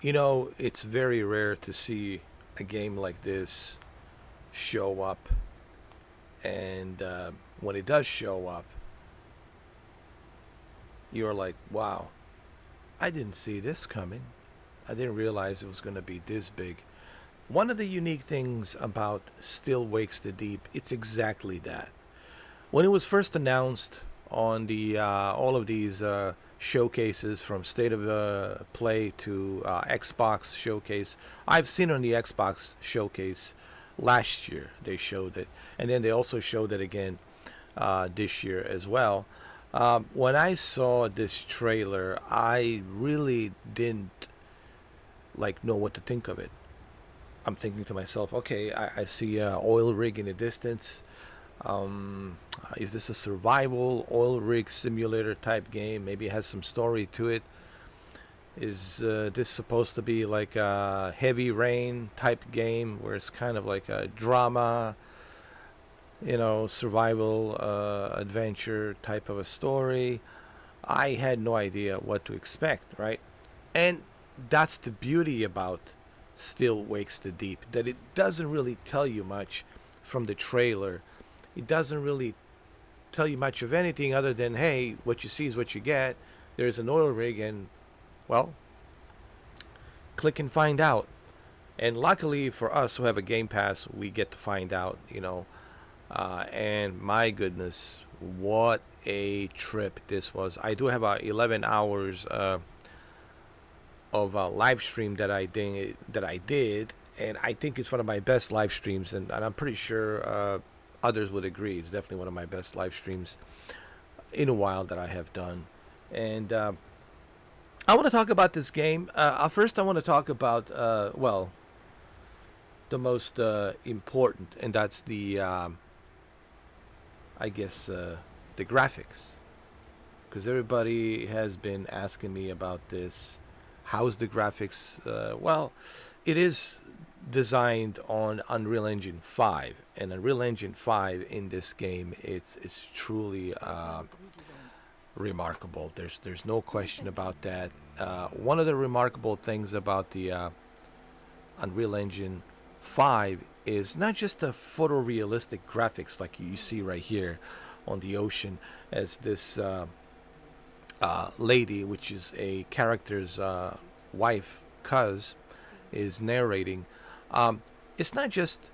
You know, it's very rare to see a game like this show up, and when it does show up, you're like, wow, I didn't see this coming. I didn't realize it was going to be this big. One of the unique things about Still Wakes the Deep, it's exactly that. When it was first announced on the all of these showcases, from State of Play to Xbox showcase, I've seen it on the Xbox showcase last year. They showed it, and then they also showed it again this year as well. When I saw this trailer, I really didn't like know what to think of it. I'm thinking to myself, okay, I see a oil rig in the distance. Is this a survival oil rig simulator type game? Maybe it has some story to it. Is this supposed to be like a heavy rain type game where it's kind of like a drama, survival adventure type of a story? I had no idea what to expect, right? And that's the beauty about Still Wakes the Deep, that it doesn't really tell you much from the trailer. It doesn't really tell you much of anything other than, hey, what you see is what you get. There's an oil rig, and, well, click and find out. And luckily for us who have a Game Pass, we get to find out. And my goodness, what a trip this was. I do have 11 hours of a live stream that I did, and I think it's one of my best live streams, and I'm pretty sure others would agree. It's definitely one of my best live streams in a while that I have done. And I want to talk about this game. First, I want to talk about the most important, and that's I guess, the graphics, because everybody has been asking me about this. How's the graphics? Well, it is designed on Unreal Engine 5, and Unreal Engine 5 in this game, it's truly remarkable. There's no question about that. One of the remarkable things about the Unreal Engine 5 is not just the photorealistic graphics like you see right here on the ocean, as this lady, which is a character's wife, Cuz, is narrating. It's not just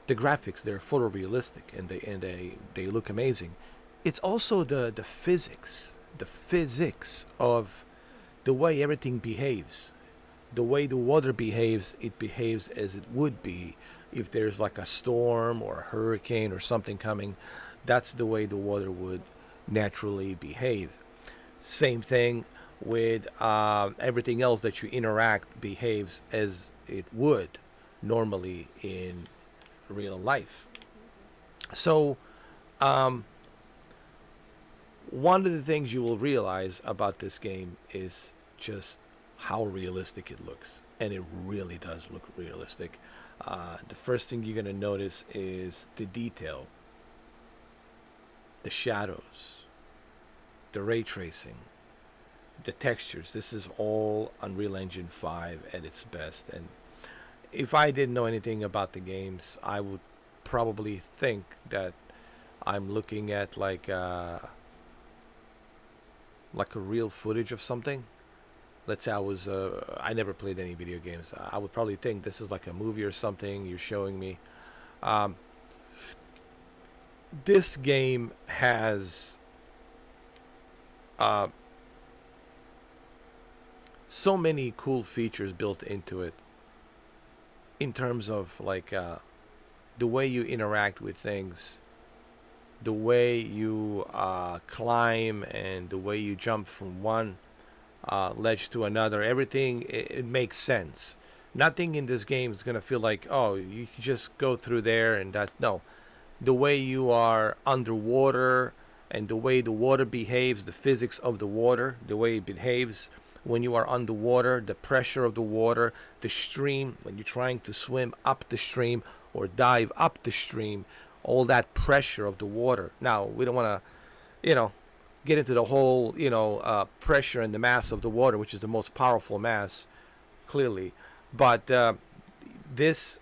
the graphics; they're photorealistic and they look amazing. It's also the physics of the way everything behaves, the way the water behaves. It behaves as it would be if there's like a storm or a hurricane or something coming. That's the way the water would naturally behave. Same thing with everything else that you interact behaves as it would normally in real life. So, um, one of the things you will realize about this game is just how realistic it looks. And it really does look realistic. The first thing you're going to notice is the detail, the shadows, the ray tracing, the textures. This is all Unreal Engine 5 at its best. And if I didn't know anything about the games, I would probably think that I'm looking at like a real footage of something. Let's say I never played any video games. I would probably think this is like a movie or something you're showing me. Um, this game has uh, so many cool features built into it, in terms of the way you interact with things, the way you climb, and the way you jump from one ledge to another. Everything, it makes sense. Nothing in this game is gonna feel like, oh, you can just go through there and that. No, the way you are underwater and the way the water behaves, the physics of the water, the way it behaves when you are underwater, the pressure of the water, the stream when you're trying to swim up the stream or dive up the stream, all that pressure of the water. Now, we don't want to, get into the whole, pressure and the mass of the water, which is the most powerful mass clearly. But this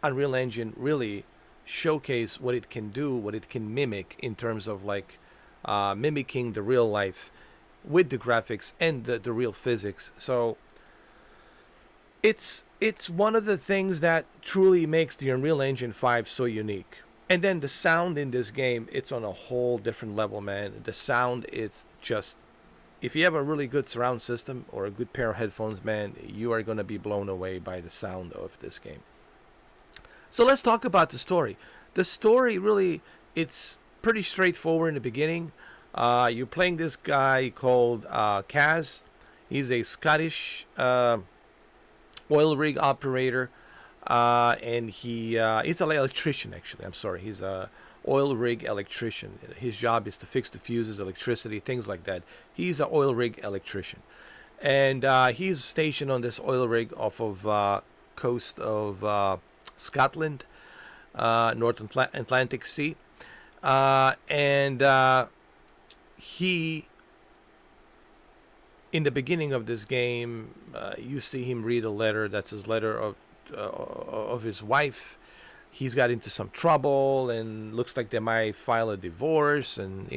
Unreal Engine really showcase what it can do, what it can mimic in terms of like mimicking the real life with the graphics and the real physics. So it's one of the things that truly makes the Unreal Engine 5 so unique. And then the sound in this game, it's on a whole different level, man. The sound, it's just, if you have a really good surround system or a good pair of headphones, man, you are going to be blown away by the sound of this game. So let's talk about the story. The story really, it's pretty straightforward in the beginning. You're playing this guy called Kaz. He's a Scottish oil rig operator, and he's an electrician, actually. I'm sorry. He's a oil rig electrician. His job is to fix the fuses, electricity, things like that. He's an oil rig electrician. And he's stationed on this oil rig off of coast of Scotland, North Atlantic Sea. And he, in the beginning of this game, you see him read a letter. That's his letter of his wife. He's got into some trouble, and looks like they might file a divorce, and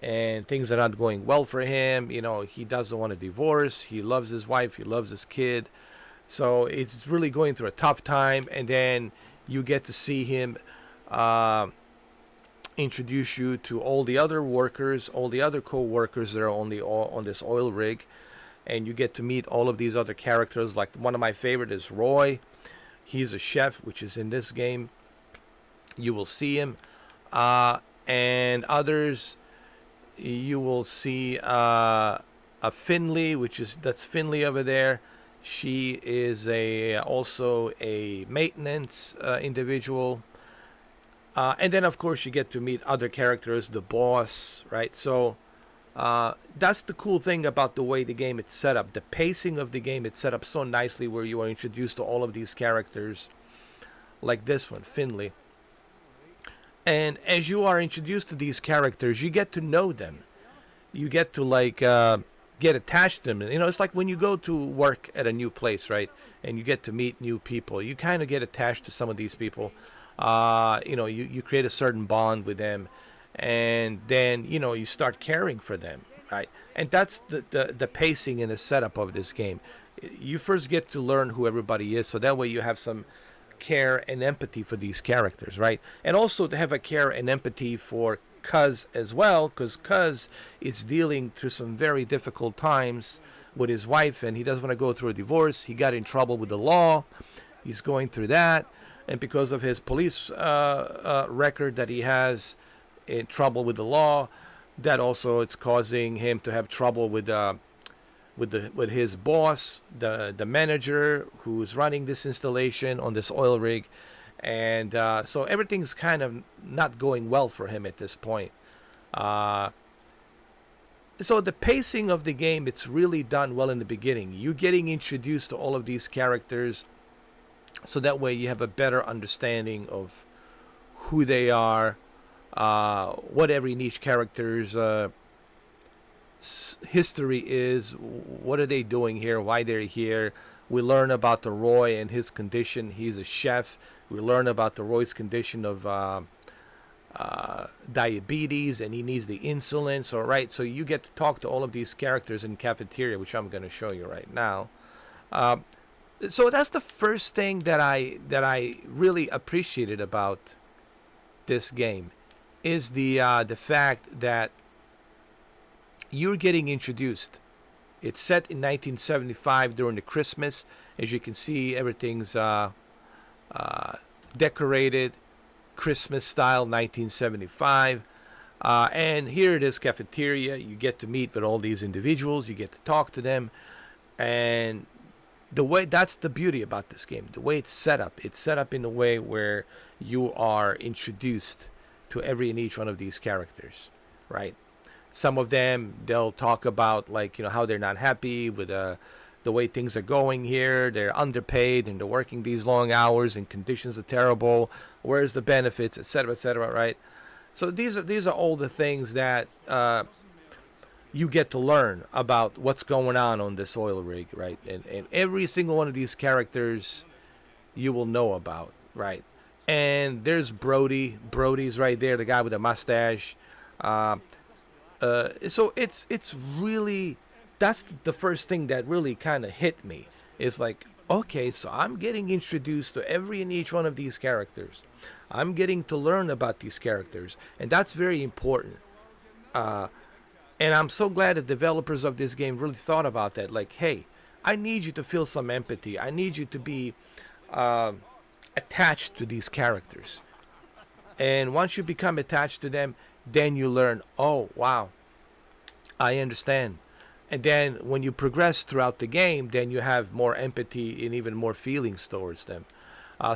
and things are not going well for him. He doesn't want a divorce. He loves his wife. He loves his kid. So it's really going through a tough time, and then you get to see him introduce you to all the other workers, all the other co-workers that are on this oil rig, and you get to meet all of these other characters. Like, one of my favorite is Roy. He's a chef, which is in this game. You will see him, and others. You will see a Finley, that's Finley over there. She is also a maintenance individual. And then, of course, you get to meet other characters, the boss, right? So that's the cool thing about the way the game is set up. The pacing of the game is set up so nicely, where you are introduced to all of these characters, like this one, Finley. And as you are introduced to these characters, you get to know them. You get to get attached to them. It's like when you go to work at a new place, right? And you get to meet new people. You kind of get attached to some of these people. You create a certain bond with them, and then you start caring for them, right? And that's the pacing and the setup of this game. You first get to learn who everybody is, so that way you have some care and empathy for these characters, right? And also to have a care and empathy for Cuz as well, because Cuz is dealing through some very difficult times with his wife, and he doesn't want to go through a divorce. He got in trouble with the law. He's going through that. And because of his police record that he has, in trouble with the law, that also it's causing him to have trouble with his boss, the manager who's running this installation on this oil rig, and so everything's kind of not going well for him at this point. So the pacing of the game, it's really done well in the beginning. You're getting introduced to all of these characters, so that way you have a better understanding of who they are, what every niche character's history is, what are they doing here, why they're here. We learn about the Roy and his condition. He's a chef. We learn about the Roy's condition of diabetes, and he needs the insulin. So you get to talk to all of these characters in cafeteria, which I'm going to show you right now. So that's the first thing that I really appreciated about this game, is the fact that you're getting introduced. It's set in 1975 during the Christmas. As you can see, everything's decorated Christmas style, 1975. And here it is, cafeteria. You get to meet with all these individuals. You get to talk to them, and that's the beauty about this game. The way it's set up in a way where you are introduced to every and each one of these characters, right? Some of them, they'll talk about how they're not happy with the way things are going here. They're underpaid and they're working these long hours and conditions are terrible. Where's the benefits, etc., right? So these are all the things that you get to learn about what's going on this oil rig, right? And every single one of these characters you will know about, right? And there's Brody. Brody's right there, the guy with the mustache. Uh, so it's really, that's the first thing that really kind of hit me. Is like, okay, so I'm getting introduced to every and each one of these characters. I'm getting to learn about these characters, and that's very important. And I'm so glad the developers of this game really thought about that. Like, hey, I need you to feel some empathy. I need you to be attached to these characters. And once you become attached to them, then you learn, oh, wow, I understand. And then when you progress throughout the game, then you have more empathy and even more feelings towards them.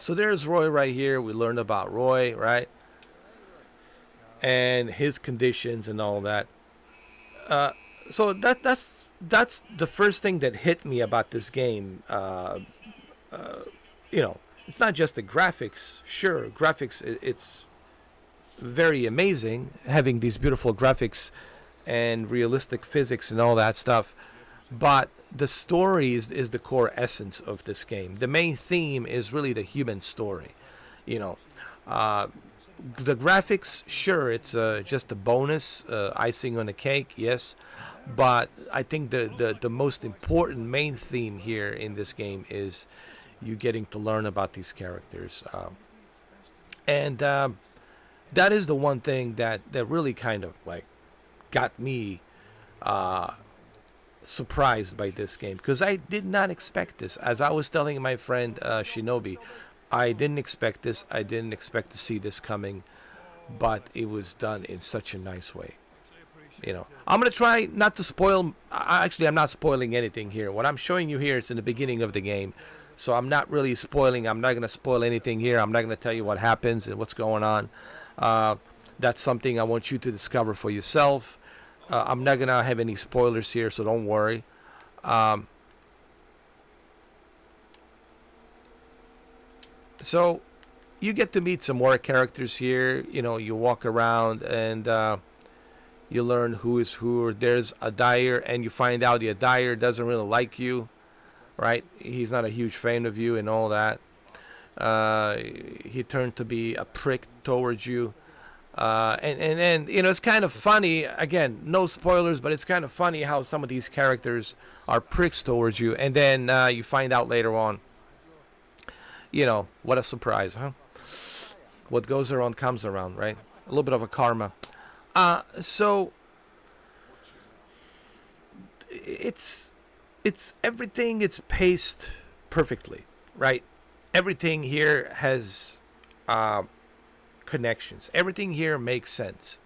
So there's Roy right here. We learned about Roy, right? And his conditions and all that. So that's the first thing that hit me about this game. You know, it's not just the graphics. Sure, graphics, it's very amazing having these beautiful graphics and realistic physics and all that stuff. But the story is the core essence of this game. The main theme is really the human story. You know, the graphics, sure, it's just a bonus, icing on the cake, yes. But I think the most important main theme here in this game is you getting to learn about these characters. And that is the one thing that really kind of like got me surprised by this game, because I did not expect this. As I was telling my friend Shinobi, I didn't expect this. I didn't expect to see this coming, but it was done in such a nice way. You know, I'm gonna try not to spoil. Actually, I'm not spoiling anything here. What I'm showing you here is in the beginning of the game, so I'm not really spoiling. I'm not gonna spoil anything here. I'm not gonna tell you what happens and what's going on. That's something I want you to discover for yourself. I'm not gonna have any spoilers here, so don't worry. So you get to meet some more characters here. You know, you walk around and you learn who is who. There's a dyer, and you find out the dyer doesn't really like you, right? He's not a huge fan of you and all that. He turned to be a prick towards you. And you know, it's kind of funny. Again, no spoilers, but it's kind of funny how some of these characters are pricks towards you, and then you find out later on. You know, what a surprise, huh? What goes around comes around, right? A little bit of a karma. So it's everything. It's paced perfectly, right? Everything here has connections. Everything here makes sense.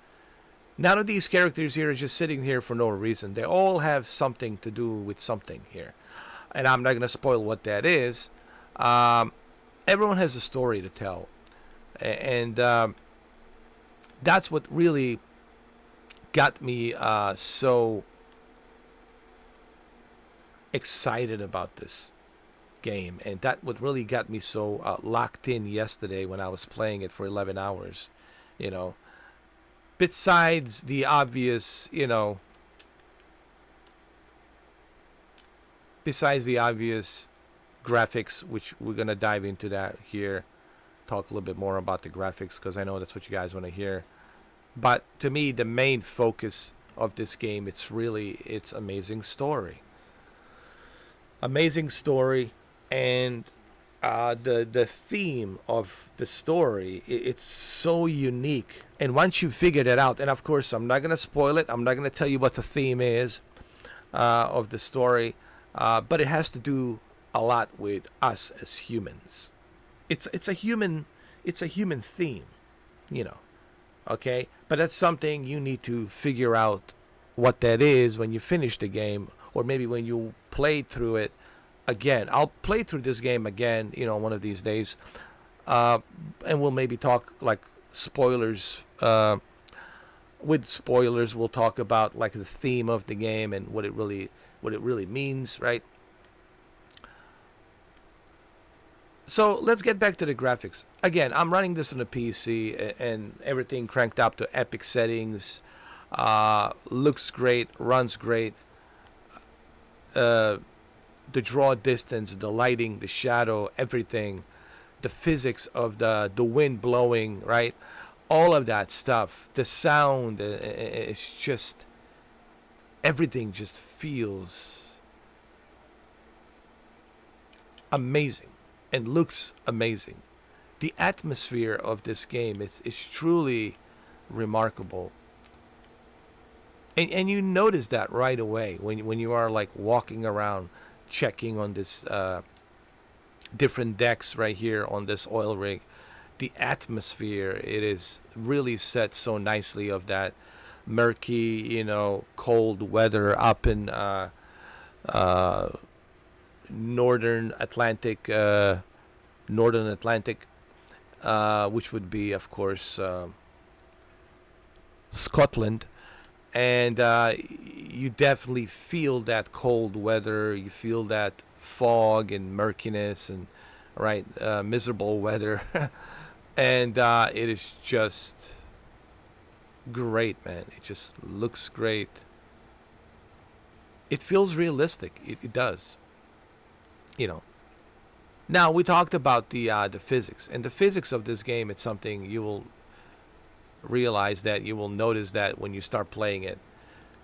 None of these characters here are just sitting here for no reason. They all have something to do with something here, and I'm not gonna spoil what that is. Everyone has a story to tell, and that's what really got me so excited about this game, and that what really got me so locked in yesterday when I was playing it for 11 hours. You know, besides the obvious, you know, besides the obvious graphics, which we're gonna dive into that here, talk a little bit more about the graphics, because I know that's what you guys want to hear. But to me, the main focus of this game, it's amazing story. Amazing story, and the theme of the story, it's so unique. And once you figure that out, and of course I'm not gonna spoil it, I'm not gonna tell you what the theme is of the story, but it has to do a lot with us as humans. It's a human theme, you know. Okay, but that's something you need to figure out what that is when you finish the game, or maybe when you play through it again. I'll play through this game again, you know, one of these days, and we'll maybe talk like spoilers. With spoilers, we'll talk about like the theme of the game and what it really means, right? So let's get back to the graphics. Again, I'm running this on a PC and everything cranked up to epic settings. Looks great, runs great. Uh, the draw distance, the lighting, the shadow, everything, the physics of the wind blowing, right? All of that stuff, the sound, it's just everything just feels amazing and looks amazing. The atmosphere of this game is truly remarkable. And you notice that right away when you are like walking around checking on this different decks right here on this oil rig. The atmosphere, it is really set so nicely of that murky, cold weather up in uh, northern Atlantic, which would be, of course, Scotland. And you definitely feel that cold weather. You feel that fog and murkiness and right miserable weather, and it is just great, man. It just looks great. It feels realistic. It does. You know. Now we talked about the physics, and the physics of this game. It's something you will realize, that you will notice that when you start playing it,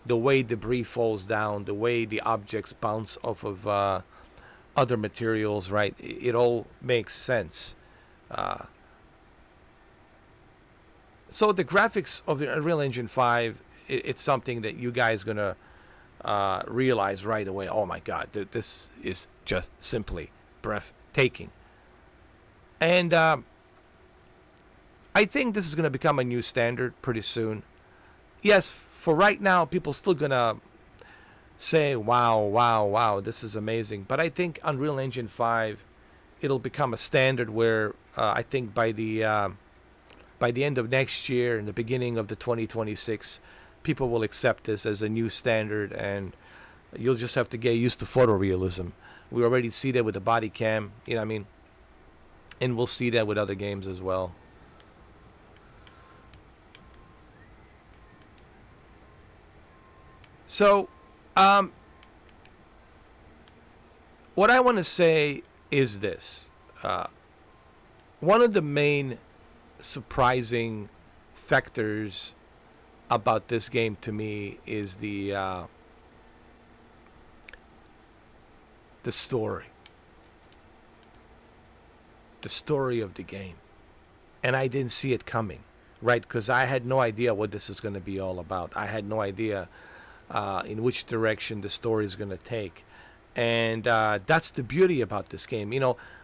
the way debris falls down, the way the objects bounce off of other materials, right? It all makes sense. Uh, so the graphics of the Unreal Engine 5, it's something that you guys gonna realize right away. Oh my God, this is just simply breathtaking. And I think this is gonna become a new standard pretty soon. Yes, for right now, people still gonna say, wow, wow, wow, this is amazing. But I think Unreal Engine 5, it'll become a standard where I think by the end of next year and the beginning of the 2026, people will accept this as a new standard, and you'll just have to get used to photorealism. We already see that with the body cam, you know what I mean? And we'll see that with other games as well. So, what I want to say is this. One of the main surprising factors about this game to me is the story. The story of the game. And I didn't see it coming, right? Because I had no idea what this is going to be all about. I had no idea in which direction the story is going to take. And that's the beauty about this game.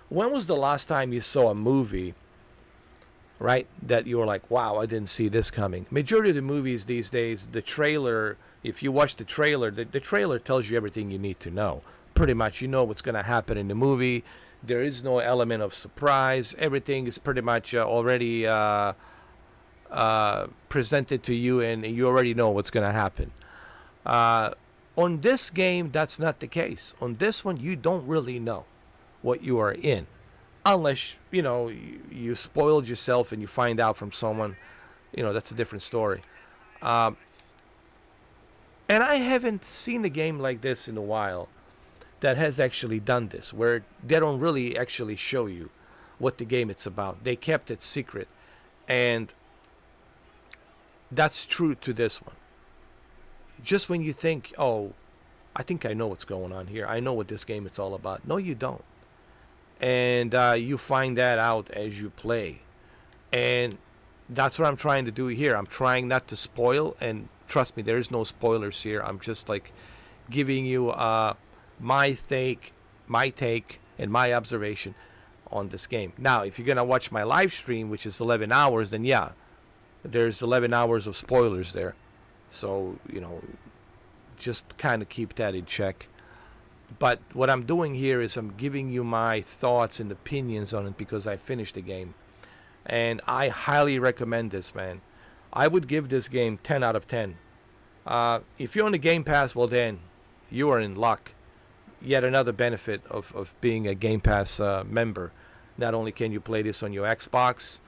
When was the last time you saw a movie, right, that you were like, wow, I didn't see this coming? Majority of the movies these days, the trailer, if you watch the trailer, the trailer tells you everything you need to know. Pretty much, you know what's going to happen in the movie. There is no element of surprise. Everything is pretty much already presented to you, and you already know what's going to happen. On this game, that's not the case. On this one, you don't really know what you are in, unless you spoiled yourself and you find out from someone. That's a different story. And I haven't seen a game like this in a while that has actually done this, where they don't really actually show you what the game it's about. They kept it secret, and that's true to this one. Just when you think, oh, I think I know what's going on here. I know what this game is all about. No, you don't. And you find that out as you play. And that's what I'm trying to do here. I'm trying not to spoil. And trust me, there is no spoilers here. I'm just like giving you my take, and my observation on this game. Now, if you're going to watch my live stream, which is 11 hours, then yeah, there's 11 hours of spoilers there. So, just kind of keep that in check. But what I'm doing here is I'm giving you my thoughts and opinions on it because I finished the game. And I highly recommend this, man. I would give this game 10 out of 10. If you're on the Game Pass, well then, you are in luck. Yet another benefit of being a Game Pass member. Not only can you play this on your Xbox,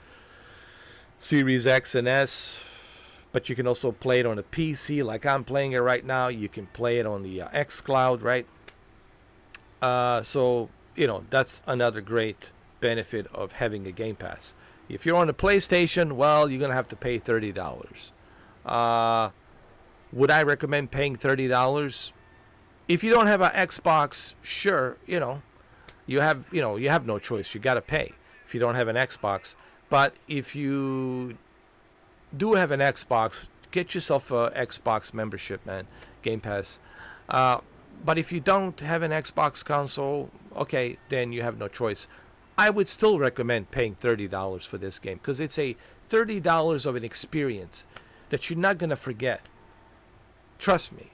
Series X and S, but you can also play it on a PC like I'm playing it right now. You can play it on the xCloud, right? So, that's another great benefit of having a Game Pass. If you're on a PlayStation, well, you're going to have to pay $30. Would I recommend paying $30? If you don't have an Xbox, sure, you have no choice. You got to pay if you don't have an Xbox. But if you do have an Xbox, get yourself a Xbox membership, man. Game Pass. But if you don't have an Xbox console, okay, then you have no choice. I would still recommend paying $30 for this game because it's a $30 of an experience that you're not going to forget. Trust me.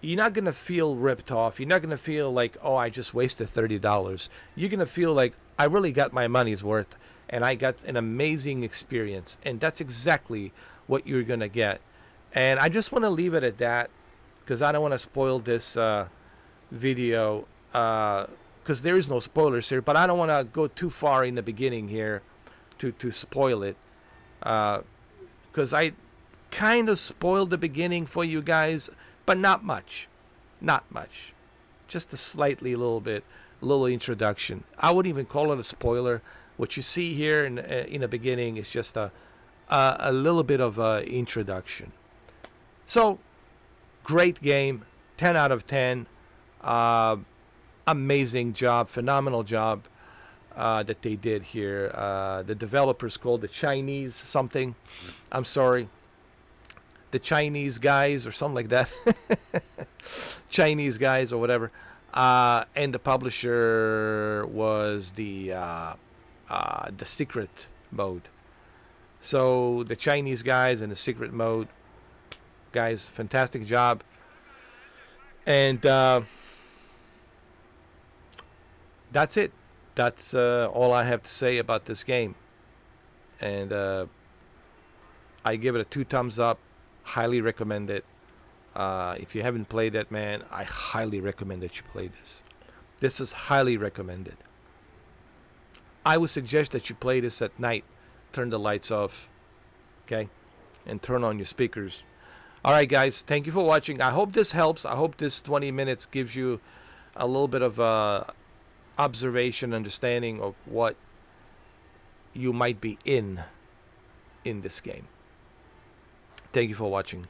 You're not going to feel ripped off. You're not going to feel like, oh, I just wasted $30. You're going to feel like I really got my money's worth and I got an amazing experience. And that's exactly what you're going to get. And I just want to leave it at that because I don't want to spoil this video because there is no spoilers here. But I don't want to go too far in the beginning here to spoil it because I kind of spoiled the beginning for you guys. But not much. Not much. Just a little introduction. I wouldn't even call it a spoiler. What you see here in the beginning is just a little bit of introduction. So, great game. 10 out of 10. Amazing job. Phenomenal job that they did here. The developers called the Chinese something. I'm sorry. The Chinese guys or something like that. Chinese guys or whatever. And the publisher was the secret mode. So the Chinese guys and the secret mode guys, fantastic job. And that's it. That's all I have to say about this game. And I give it a 2 thumbs up. Highly recommend it. If you haven't played it, man, I highly recommend that you play this. This is highly recommended. I would suggest that you play this at night. Turn the lights off, okay? And turn on your speakers. All right, guys, thank you for watching. I hope this helps. I hope this 20 minutes gives you a little bit of observation, understanding of what you might be in this game. Thank you for watching.